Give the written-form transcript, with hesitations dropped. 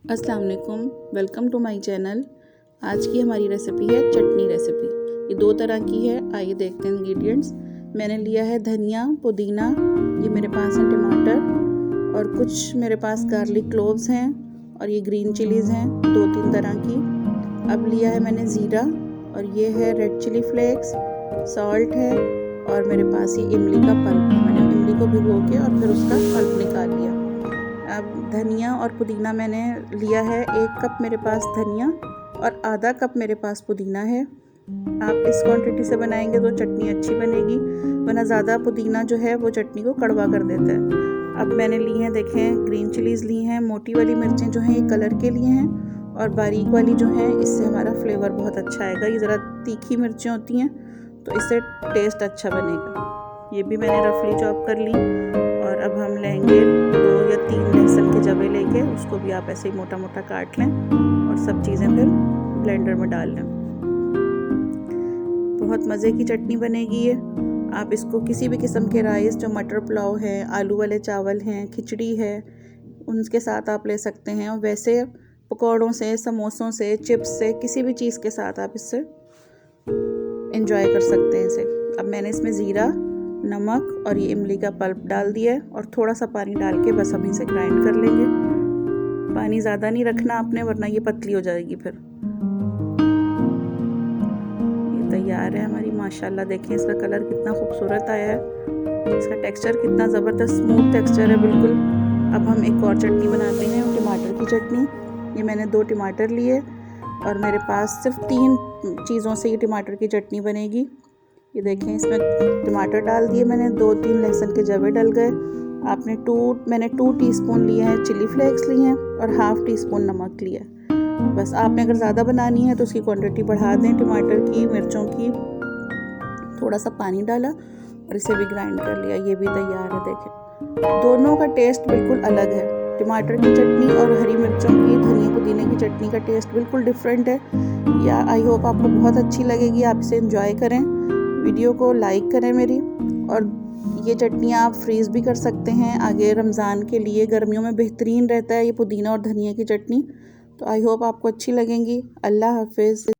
अस्सलाम वालेकुम, welcome to my channel. आज की हमारी रेसिपी है चटनी रेसिपी। ये दो तरह की है। आइए देखते हैं इंग्रेडिएंट्स। मैंने लिया है धनिया, पुदीना, ये मेरे पास है टमाटर और कुछ मेरे पास गार्लिक क्लोव्स हैं और ये ग्रीन चिलीज़ हैं 2-3 तरह की। अब लिया है मैंने ज़ीरा और ये है रेड चिली फ्लेक्स, सॉल्ट है और मेरे पास ये इमली का पल्प है। मैंने इमली को भिगो के और फिर उसका पल्प निकाल लिया। अब धनिया और पुदीना मैंने लिया है, 1 कप मेरे पास धनिया और आधा कप मेरे पास पुदीना है। आप इस क्वांटिटी से बनाएंगे तो चटनी अच्छी बनेगी, वरना ज़्यादा पुदीना जो है वो चटनी को कड़वा कर देता है। अब मैंने ली हैं, देखें, ग्रीन चिलीज़ ली हैं। मोटी वाली मिर्चें जो हैं ये कलर के लिए हैं और बारीक वाली जो हैं इससे हमारा फ्लेवर बहुत अच्छा आएगा। ये ज़रा तीखी मिर्चें होती हैं तो इससे टेस्ट अच्छा बनेगा। ये भी मैंने रफली चॉप कर ली। और अब हम लेंगे 2 या 3 लहसुन के जवे लेके, उसको भी आप ऐसे ही मोटा मोटा काट लें और सब चीज़ें फिर ब्लेंडर में डाल लें। बहुत मज़े की चटनी बनेगी ये। आप इसको किसी भी किस्म के राइस, जो मटर पुलाव है, आलू वाले चावल हैं, खिचड़ी है, उनके साथ आप ले सकते हैं। और वैसे पकौड़ों से, समोसों से, चिप्स से, किसी भी चीज़ के साथ आप इससे एंजॉय कर सकते हैं इसे। अब मैंने इसमें ज़ीरा, नमक और ये इमली का पल्प डाल दिया है और थोड़ा सा पानी डाल के बस हम इसे ग्राइंड कर लेंगे। पानी ज़्यादा नहीं रखना आपने, वरना ये पतली हो जाएगी फिर। ये तैयार है हमारी। माशाल्लाह देखें इसका कलर कितना खूबसूरत आया है, इसका टेक्सचर कितना ज़बरदस्त स्मूथ टेक्सचर है बिल्कुल। अब हम एक और चटनी बनाते हैं, टमाटर की चटनी। ये मैंने 2 टमाटर लिए और मेरे पास सिर्फ 3 चीज़ों से ये टमाटर की चटनी बनेगी। ये देखें, इसमें टमाटर डाल दिए मैंने, 2-3 लहसुन के जवे डल गए। मैंने 2 टीस्पून लिए हैं चिली फ्लेक्स लिए हैं और ½ टीस्पून नमक लिया है। बस आपने अगर ज़्यादा बनानी है तो उसकी क्वांटिटी बढ़ा दें, टमाटर की, मिर्चों की। थोड़ा सा पानी डाला और इसे भी ग्राइंड कर लिया। ये भी तैयार है। देखें, दोनों का टेस्ट बिल्कुल अलग है। टमाटर की चटनी और हरी मिर्चों की, धनिया पुदीने की चटनी का टेस्ट बिल्कुल डिफरेंट है। या आई होप आपको बहुत अच्छी लगेगी, आप इसे एंजॉय करें। वीडियो को लाइक करें मेरी। और ये चटनी आप फ्रीज़ भी कर सकते हैं आगे रमज़ान के लिए। गर्मियों में बेहतरीन रहता है ये पुदीना और धनिया की चटनी। तो आई होप आपको अच्छी लगेंगी। अल्लाह हाफिज़।